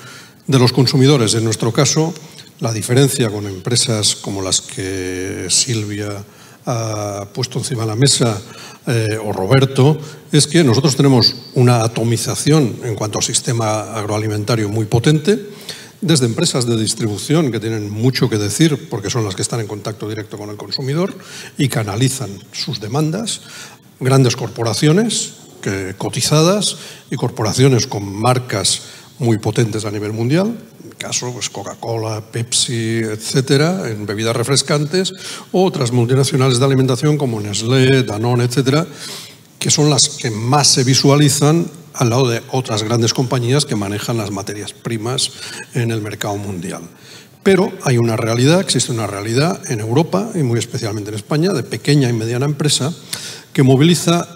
de los consumidores. En nuestro caso, la diferencia con empresas como las que Silvia ha puesto encima de la mesa o Roberto, es que nosotros tenemos una atomización en cuanto al sistema agroalimentario muy potente, desde empresas de distribución que tienen mucho que decir porque son las que están en contacto directo con el consumidor y canalizan sus demandas, grandes corporaciones cotizadas y corporaciones con marcas muy potentes a nivel mundial, en el caso pues Coca-Cola, Pepsi, etcétera, en bebidas refrescantes, o otras multinacionales de alimentación como Nestlé, Danone, etcétera, que son las que más se visualizan al lado de otras grandes compañías que manejan las materias primas en el mercado mundial. Pero hay una realidad, existe una realidad en Europa y muy especialmente en España, de pequeña y mediana empresa, que moviliza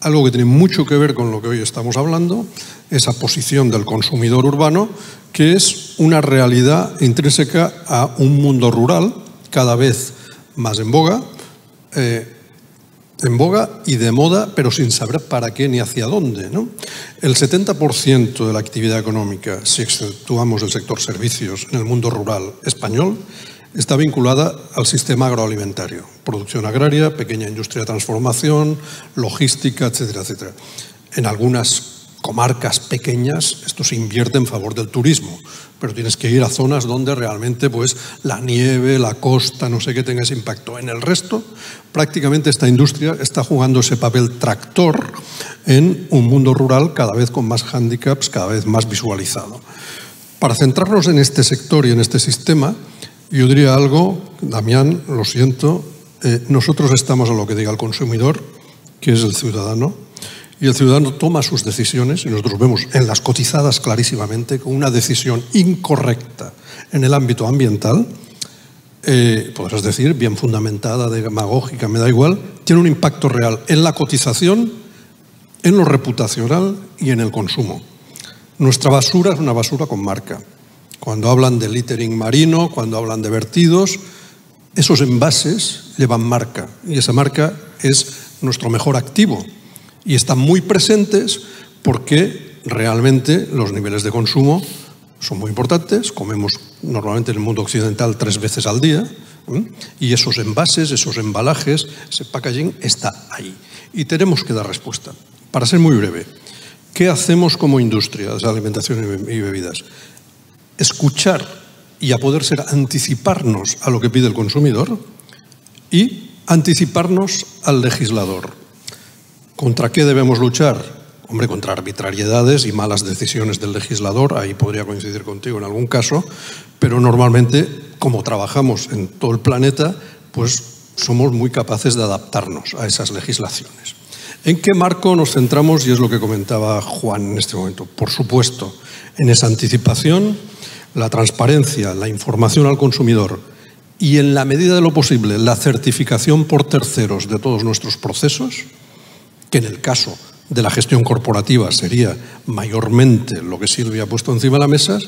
algo que tiene mucho que ver con lo que hoy estamos hablando, esa posición del consumidor urbano, que es una realidad intrínseca a un mundo rural cada vez más en boga y de moda, pero sin saber para qué ni hacia dónde, ¿no? El 70% de la actividad económica, si exceptuamos el sector servicios en el mundo rural español, está vinculada al sistema agroalimentario. Producción agraria, pequeña industria de transformación, logística, etcétera, etcétera. En algunas comarcas pequeñas esto se invierte en favor del turismo, pero tienes que ir a zonas donde realmente pues la nieve, la costa, no sé qué tenga ese impacto. En el resto, prácticamente esta industria está jugando ese papel tractor en un mundo rural cada vez con más hándicaps, cada vez más visualizado. Para centrarnos en este sector y en este sistema, yo diría algo, Damián, lo siento, nosotros estamos a lo que diga el consumidor, que es el ciudadano, y el ciudadano toma sus decisiones, y nosotros vemos en las cotizadas clarísimamente que una decisión incorrecta en el ámbito ambiental, podrás decir, bien fundamentada, demagógica, me da igual, tiene un impacto real en la cotización, en lo reputacional y en el consumo. Nuestra basura es una basura con marca. Cuando hablan de littering marino, cuando hablan de vertidos, esos envases llevan marca y esa marca es nuestro mejor activo y están muy presentes porque realmente los niveles de consumo son muy importantes. Comemos normalmente en el mundo occidental 3 veces al día y esos envases, esos embalajes, ese packaging está ahí y tenemos que dar respuesta. Para ser muy breve, ¿qué hacemos como industria de alimentación y bebidas? Escuchar y a poder ser anticiparnos a lo que pide el consumidor y anticiparnos al legislador. ¿Contra qué debemos luchar? Hombre, contra arbitrariedades y malas decisiones del legislador, ahí podría coincidir contigo en algún caso, pero normalmente, como trabajamos en todo el planeta, pues somos muy capaces de adaptarnos a esas legislaciones. ¿En qué marco nos centramos? Y es lo que comentaba Juan en este momento. Por supuesto, en esa anticipación, la transparencia, la información al consumidor y, en la medida de lo posible, la certificación por terceros de todos nuestros procesos, que en el caso de la gestión corporativa sería mayormente lo que Silvia ha puesto encima de la mesa,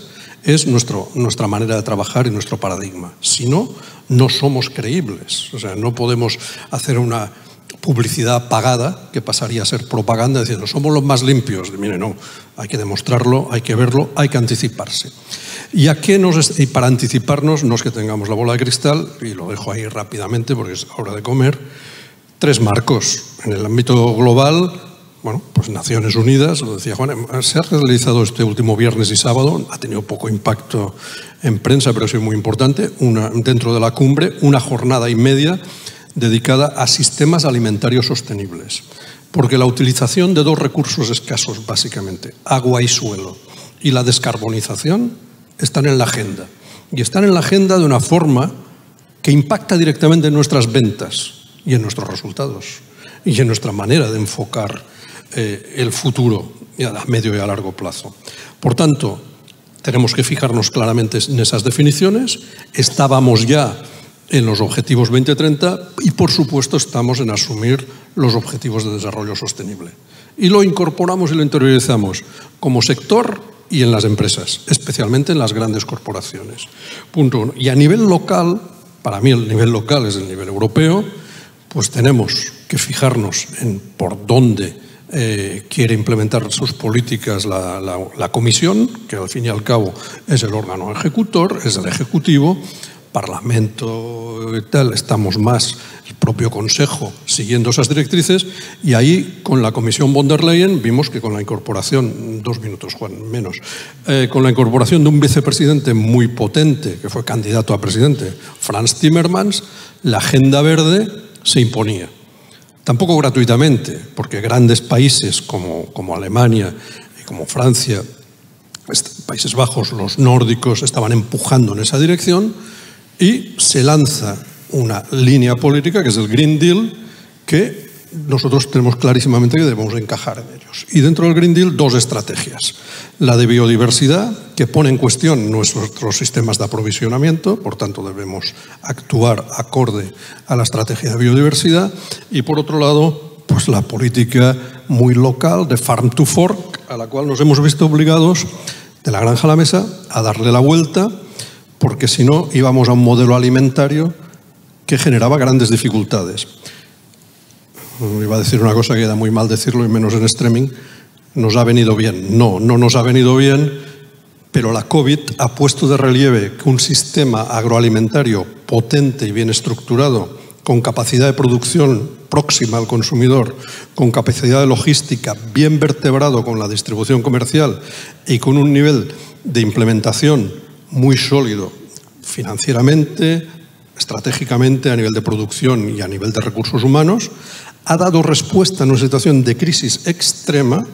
es nuestra manera de trabajar y nuestro paradigma. Si no, no somos creíbles. O sea, no podemos hacer una publicidad pagada, que pasaría a ser propaganda, diciendo somos los más limpios. Mire, no, hay que demostrarlo, hay que verlo, hay que anticiparse. ¿Y para anticiparnos, no es que tengamos la bola de cristal, y lo dejo ahí rápidamente porque es hora de comer, 3 marcos. En el ámbito global, bueno, pues Naciones Unidas, lo decía Juan, se ha realizado este último viernes y sábado, ha tenido poco impacto en prensa, pero ha sido muy importante, dentro de la cumbre, una jornada y media dedicada a sistemas alimentarios sostenibles. Porque la utilización de 2 recursos escasos, básicamente, agua y suelo, y la descarbonización, están en la agenda. Y están en la agenda de una forma que impacta directamente en nuestras ventas y en nuestros resultados y en nuestra manera de enfocar el futuro a medio y a largo plazo. Por tanto, tenemos que fijarnos claramente en esas definiciones. Estábamos ya en los objetivos 2030 y, por supuesto, estamos en asumir los objetivos de desarrollo sostenible. Y lo incorporamos y lo interiorizamos como sector y en las empresas, especialmente en las grandes corporaciones. Punto 1. Y a nivel local, para mí el nivel local es el nivel europeo, pues tenemos que fijarnos en por dónde quiere implementar sus políticas la Comisión, que al fin y al cabo es el órgano ejecutor, es el Ejecutivo, Parlamento y tal, estamos más el propio Consejo siguiendo esas directrices, y ahí con la Comisión von der Leyen vimos que con la incorporación, 2 minutos Juan, menos, con la incorporación de un vicepresidente muy potente, que fue candidato a presidente, Franz Timmermans, la agenda verde se imponía. Tampoco gratuitamente, porque grandes países como Alemania y como Francia, Países Bajos, los nórdicos, estaban empujando en esa dirección, y se lanza una línea política que es el Green Deal, que nosotros tenemos clarísimamente que debemos encajar en ellos. Y dentro del Green Deal, 2 estrategias. La de biodiversidad, que pone en cuestión nuestros sistemas de aprovisionamiento, por tanto debemos actuar acorde a la estrategia de biodiversidad. Y por otro lado, pues la política muy local de Farm to Fork, a la cual nos hemos visto obligados, de la granja a la mesa, a darle la vuelta, porque si no íbamos a un modelo alimentario que generaba grandes dificultades. Iba a decir una cosa que queda muy mal decirlo, y menos en streaming. Nos ha venido bien. No nos ha venido bien, pero la COVID ha puesto de relieve que un sistema agroalimentario potente y bien estructurado, con capacidad de producción próxima al consumidor, con capacidad de logística bien vertebrado con la distribución comercial y con un nivel de implementación muy sólido financieramente, estratégicamente, a nivel de producción y a nivel de recursos humanos, ha dado respuesta en una situación de crisis extrema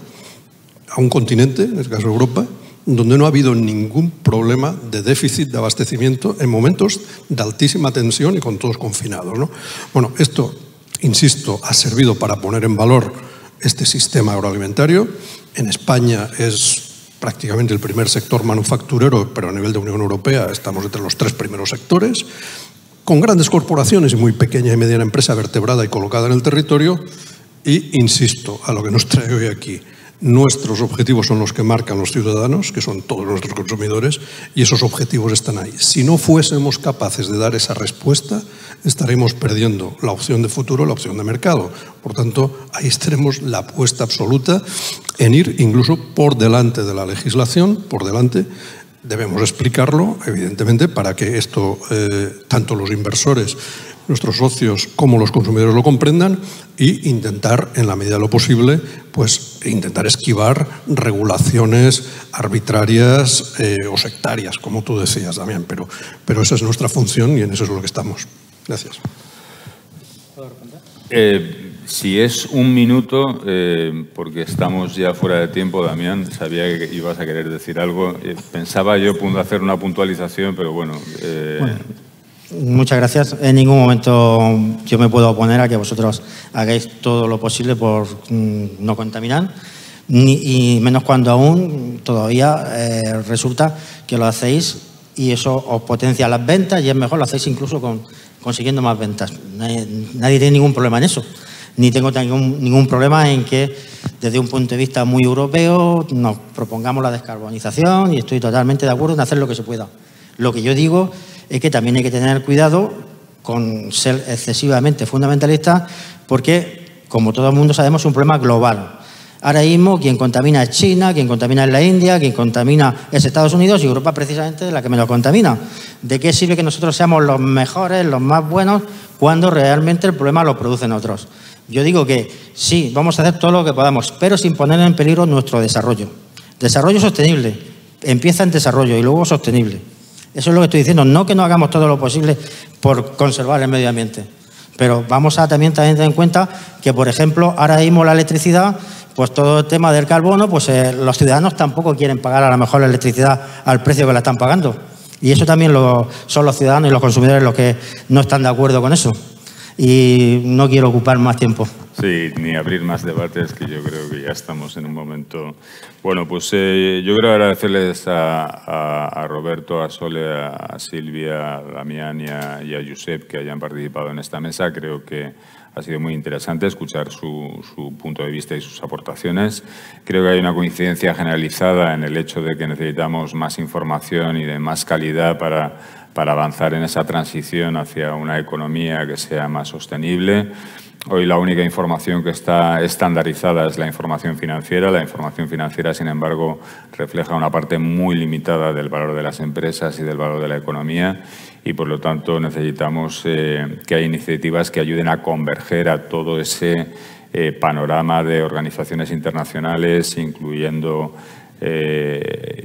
a un continente, en este caso Europa, donde no ha habido ningún problema de déficit de abastecimiento en momentos de altísima tensión y con todos confinados, ¿no? Bueno, esto, insisto, ha servido para poner en valor este sistema agroalimentario. En España es prácticamente el primer sector manufacturero, pero a nivel de Unión Europea estamos entre los 3 primeros sectores, con grandes corporaciones y muy pequeña y mediana empresa vertebrada y colocada en el territorio. Y insisto, a lo que nos trae hoy aquí, nuestros objetivos son los que marcan los ciudadanos, que son todos nuestros consumidores, y esos objetivos están ahí. Si no fuésemos capaces de dar esa respuesta, estaremos perdiendo la opción de futuro, la opción de mercado. Por tanto, ahí tenemos la apuesta absoluta en ir incluso por delante de la legislación, por delante. Debemos explicarlo, evidentemente, para que esto, tanto los inversores, nuestros socios, como los consumidores lo comprendan, e intentar, en la medida de lo posible, pues intentar esquivar regulaciones arbitrarias o sectarias, como tú decías, Damián, pero esa es nuestra función y en eso es lo que estamos. Gracias. Si es 1 minuto, porque estamos ya fuera de tiempo, Damián, sabía que ibas a querer decir algo. Pensaba yo hacer una puntualización, pero bueno. Muchas gracias. En ningún momento yo me puedo oponer a que vosotros hagáis todo lo posible por no contaminar, y menos cuando aún todavía resulta que lo hacéis y eso os potencia las ventas, y es mejor, lo hacéis incluso consiguiendo más ventas. Nadie tiene ningún problema en eso. Ni tengo ningún problema en que, desde un punto de vista muy europeo, nos propongamos la descarbonización, y estoy totalmente de acuerdo en hacer lo que se pueda. Lo que yo digo es que también hay que tener cuidado con ser excesivamente fundamentalista, porque como todo el mundo sabemos, es un problema global. Ahora mismo quien contamina es China, quien contamina es la India, quien contamina es Estados Unidos y Europa precisamente es la que menos contamina. ¿De qué sirve que nosotros seamos los mejores, los más buenos, cuando realmente el problema lo producen otros? Yo digo que sí, vamos a hacer todo lo que podamos, pero sin poner en peligro nuestro desarrollo. Desarrollo sostenible, empieza en desarrollo y luego sostenible. Eso es lo que estoy diciendo, no que no hagamos todo lo posible por conservar el medio ambiente. Pero vamos a también tener en cuenta que, por ejemplo, ahora mismo la electricidad, pues todo el tema del carbono, pues los ciudadanos tampoco quieren pagar a lo mejor la electricidad al precio que la están pagando. Y eso también son los ciudadanos y los consumidores los que no están de acuerdo con eso. Y no quiero ocupar más tiempo. Sí, ni abrir más debates, que yo creo que ya estamos en un momento... Bueno, pues yo quiero agradecerles a Roberto, a Sole, a Silvia, a Damián y a Josep que hayan participado en esta mesa. Creo que ha sido muy interesante escuchar su punto de vista y sus aportaciones. Creo que hay una coincidencia generalizada en el hecho de que necesitamos más información y de más calidad para avanzar en esa transición hacia una economía que sea más sostenible. Hoy la única información que está estandarizada es la información financiera. La información financiera, sin embargo, refleja una parte muy limitada del valor de las empresas y del valor de la economía y, por lo tanto, necesitamos que haya iniciativas que ayuden a converger a todo ese panorama de organizaciones internacionales, incluyendo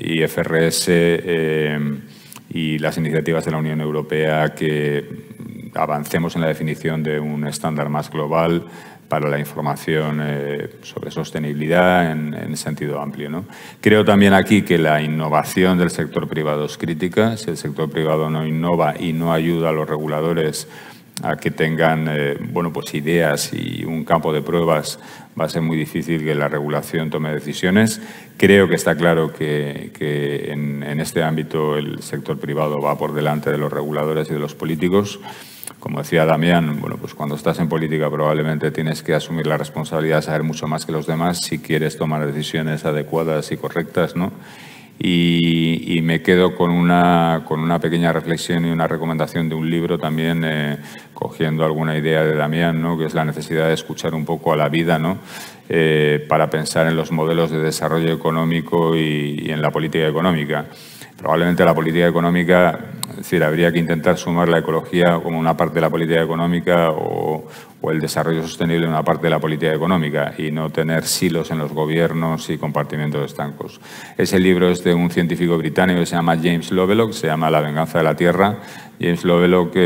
IFRS y las iniciativas de la Unión Europea, que avancemos en la definición de un estándar más global para la información sobre sostenibilidad en sentido amplio, ¿no? Creo también aquí que la innovación del sector privado es crítica. Si el sector privado no innova y no ayuda a los reguladores a que tengan bueno, pues ideas y un campo de pruebas, va a ser muy difícil que la regulación tome decisiones. Creo que está claro que en este ámbito el sector privado va por delante de los reguladores y de los políticos. Como decía Damián, bueno, pues cuando estás en política probablemente tienes que asumir la responsabilidad de saber mucho más que los demás si quieres tomar decisiones adecuadas y correctas, ¿no? Y me quedo con una pequeña reflexión y una recomendación de un libro también, cogiendo alguna idea de Damián, ¿no? Que es la necesidad de escuchar un poco a la vida, ¿no? Para pensar en los modelos de desarrollo económico y en la política económica. Probablemente la política económica, es decir, habría que intentar sumar la ecología como una parte de la política económica o el desarrollo sostenible en una parte de la política económica y no tener silos en los gobiernos y compartimentos estancos. Ese libro es de un científico británico que se llama James Lovelock, se llama La venganza de la tierra. James Lovelock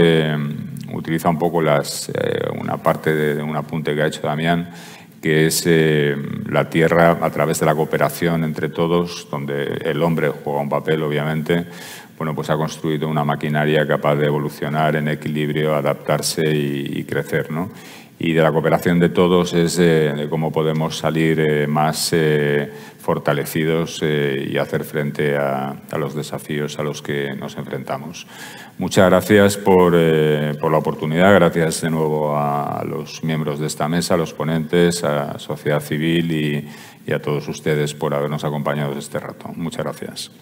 utiliza un poco una parte de un apunte que ha hecho Damián, que es la tierra a través de la cooperación entre todos, donde el hombre juega un papel, obviamente. Bueno, pues ha construido una maquinaria capaz de evolucionar en equilibrio, adaptarse y crecer, ¿no? Y de la cooperación de todos es de cómo podemos salir más fortalecidos y hacer frente a los desafíos a los que nos enfrentamos. Muchas gracias por la oportunidad. Gracias de nuevo a los miembros de esta mesa, a los ponentes, a la sociedad civil y a todos ustedes por habernos acompañado este rato. Muchas gracias.